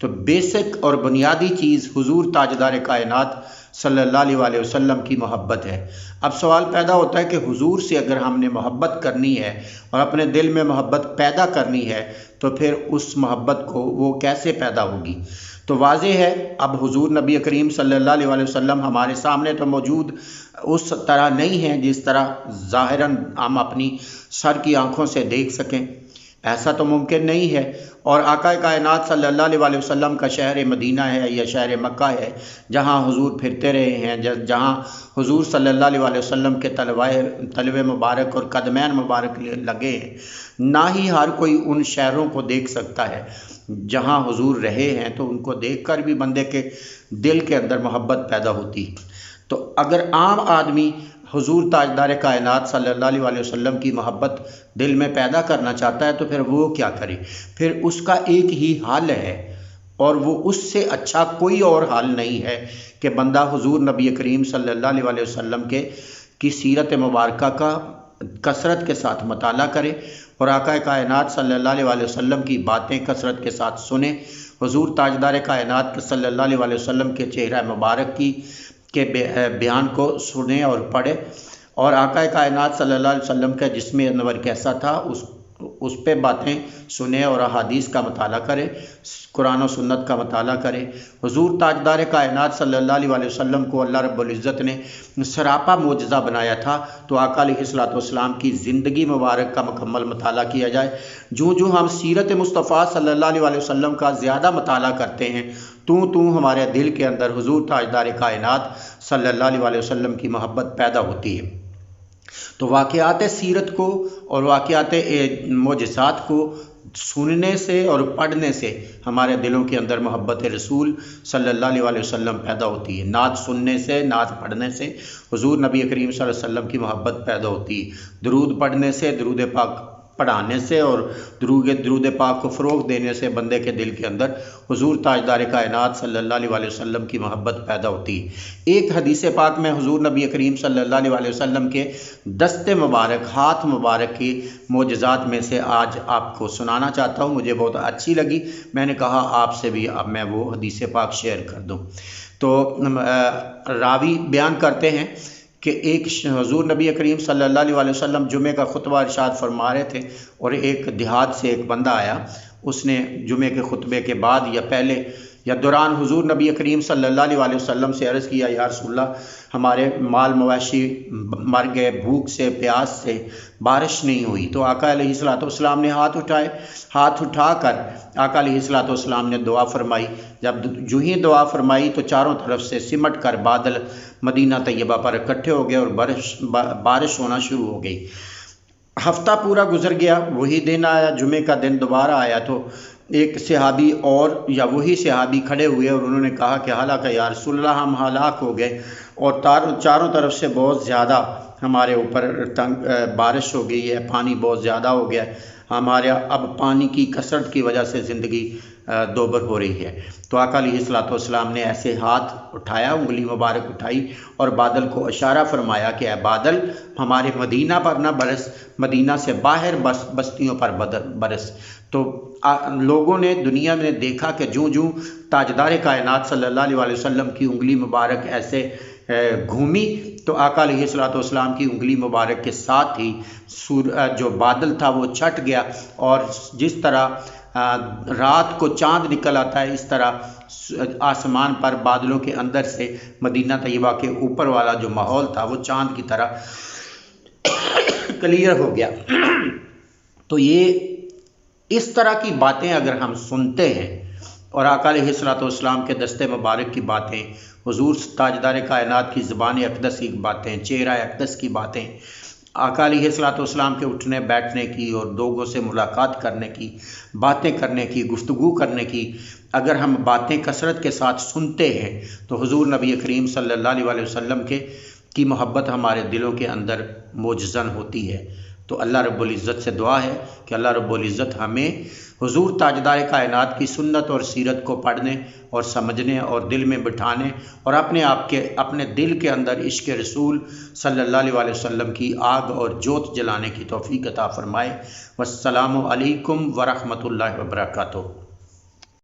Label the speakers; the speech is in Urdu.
Speaker 1: تو بیسک اور بنیادی چیز حضور تاجدار کائنات صلی اللہ علیہ وسلم کی محبت ہے۔ اب سوال پیدا ہوتا ہے کہ حضور سے اگر ہم نے محبت کرنی ہے اور اپنے دل میں محبت پیدا کرنی ہے تو پھر اس محبت کو وہ کیسے پیدا ہوگی؟ تو واضح ہے، اب حضور نبی کریم صلی اللہ علیہ وسلم ہمارے سامنے تو موجود اس طرح نہیں ہیں جس طرح ظاہراً ہم اپنی سر کی آنکھوں سے دیکھ سکیں، ایسا تو ممکن نہیں ہے۔ اور آقا کائنات صلی اللہ علیہ وسلم کا شہر مدینہ ہے یا شہر مکہ ہے جہاں حضور پھرتے رہے ہیں، جہاں حضور صلی اللہ علیہ وسلم کے تلوے مبارک اور قدمین مبارک لگے ہیں۔ نہ ہی ہر کوئی ان شہروں کو دیکھ سکتا ہے جہاں حضور رہے ہیں، تو ان کو دیکھ کر بھی بندے کے دل کے اندر محبت پیدا ہوتی۔ تو اگر عام آدمی حضور تاجدار کائنات صلی اللہ علیہ وسلم کی محبت دل میں پیدا کرنا چاہتا ہے تو پھر وہ کیا کرے؟ پھر اس کا ایک ہی حل ہے، اور وہ اس سے اچھا کوئی اور حل نہیں ہے کہ بندہ حضور نبی کریم صلی اللہ علیہ وسلم کی سیرت مبارکہ کا کثرت کے ساتھ مطالعہ کرے اور آقا کائنات صلی اللہ علیہ وسلم کی باتیں کثرت کے ساتھ سنے، حضور تاجدار کائنات صلی اللہ علیہ وسلم کے چہرہ مبارک کے بیان کو سنے اور پڑھے، اور آقا کائنات صلی اللہ علیہ وسلم کا جسم انور کیسا تھا اس پہ باتیں سنے اور احادیث کا مطالعہ کرے، قرآن و سنت کا مطالعہ کرے۔ حضور تاجدار کائنات صلی اللہ علیہ وسلم کو اللہ رب العزت نے سراپا معجزہ بنایا تھا، تو آقا علیہ السلام کی زندگی مبارک کا مکمل مطالعہ کیا جائے۔ جو ہم سیرت مصطفیٰ صلی اللہ علیہ وسلم کا زیادہ مطالعہ کرتے ہیں تو ہمارے دل کے اندر حضور تاجدار کائنات صلی اللہ علیہ وسلم کی محبت پیدا ہوتی ہے۔ تو واقعات سیرت کو اور واقعات معجزات کو سننے سے اور پڑھنے سے ہمارے دلوں کے اندر محبت رسول صلی اللہ علیہ وسلم پیدا ہوتی ہے۔ نعت سننے سے، نعت پڑھنے سے حضور نبی کریم صلی اللہ علیہ وسلم کی محبت پیدا ہوتی ہے۔ درود پڑھنے سے، درود پاک پڑھانے سے اور درود پاک کو فروغ دینے سے بندے کے دل کے اندر حضور تاجدار کائنات صلی اللہ علیہ وسلم کی محبت پیدا ہوتی ہے۔ ایک حدیث پاک میں حضور نبی کریم صلی اللہ علیہ وسلم کے دست مبارک، ہاتھ مبارک کی معجزات میں سے آج آپ کو سنانا چاہتا ہوں، مجھے بہت اچھی لگی، میں نے کہا آپ سے بھی اب میں وہ حدیث پاک شیئر کر دوں۔ تو راوی بیان کرتے ہیں کہ ایک حضور نبی کریم صلی اللہ علیہ وسلم جمعہ کا خطبہ ارشاد فرما رہے تھے، اور ایک دیہات سے ایک بندہ آیا، اس نے جمعے کے خطبے کے بعد یا پہلے یا دوران حضور نبی کریم صلی اللہ علیہ وسلم سے عرض کیا، یا رسول اللہ ہمارے مال مویشی مر گئے، بھوک سے، پیاس سے، بارش نہیں ہوئی۔ تو آقا علیہ السلام نے ہاتھ اٹھا کر آقا علیہ السلام نے دعا فرمائی۔ جب جو ہی دعا فرمائی تو چاروں طرف سے سمٹ کر بادل مدینہ طیبہ پر اکٹھے ہو گئے اور بارش ہونا شروع ہو گئی۔ ہفتہ پورا گزر گیا، وہی دن آیا، جمعے کا دن دوبارہ آیا، تو ایک صحابی اور یا وہی صحابی کھڑے ہوئے اور انہوں نے کہا کہ حالانکہ یا رسول اللہ ہم ہلاک ہو گئے اور چاروں طرف سے بہت زیادہ ہمارے اوپر بارش ہو گئی ہے، پانی بہت زیادہ ہو گیا ہے، ہمارے اب پانی کی کثرت کی وجہ سے زندگی دوبر ہو رہی ہے۔ تو آقا علیہ السلام نے ایسے ہاتھ اٹھایا، انگلی مبارک اٹھائی اور بادل کو اشارہ فرمایا کہ اے بادل ہمارے مدینہ پر نہ برس، مدینہ سے باہر بستیوں پر برس۔ تو لوگوں نے، دنیا نے دیکھا کہ جو تاجدار کائنات صلی اللہ علیہ وسلم کی انگلی مبارک ایسے گھومی تو آقا علیہ السلام کی انگلی مبارک کے ساتھ ہی جو بادل تھا وہ چھٹ گیا، اور جس طرح رات کو چاند نکل آتا ہے اس طرح آسمان پر بادلوں کے اندر سے مدینہ طیبہ کے اوپر والا جو ماحول تھا وہ چاند کی طرح کلیئر ہو گیا۔ تو یہ اس طرح کی باتیں اگر ہم سنتے ہیں اور آقا علیہ السلام کے دست مبارک کی باتیں، حضور تاجدار کائنات کی زبان اقدس کی باتیں، چہرہ اقدس کی باتیں، آقا علیہ السلام کے اٹھنے بیٹھنے کی اور لوگوں سے ملاقات کرنے کی، باتیں کرنے کی، گفتگو کرنے کی، اگر ہم باتیں کثرت کے ساتھ سنتے ہیں تو حضور نبی کریم صلی اللہ علیہ وسلم کی محبت ہمارے دلوں کے اندر موجزن ہوتی ہے۔ تو اللہ رب العزت سے دعا ہے کہ اللہ رب العزت ہمیں حضور تاجدار کائنات کی سنت اور سیرت کو پڑھنے اور سمجھنے اور دل میں بٹھانے اور اپنے دل کے اندر عشق رسول صلی اللہ علیہ وسلم کی آگ اور جوت جلانے کی توفیق عطا فرمائے۔ والسلام علیکم ورحمۃ اللہ وبرکاتہ۔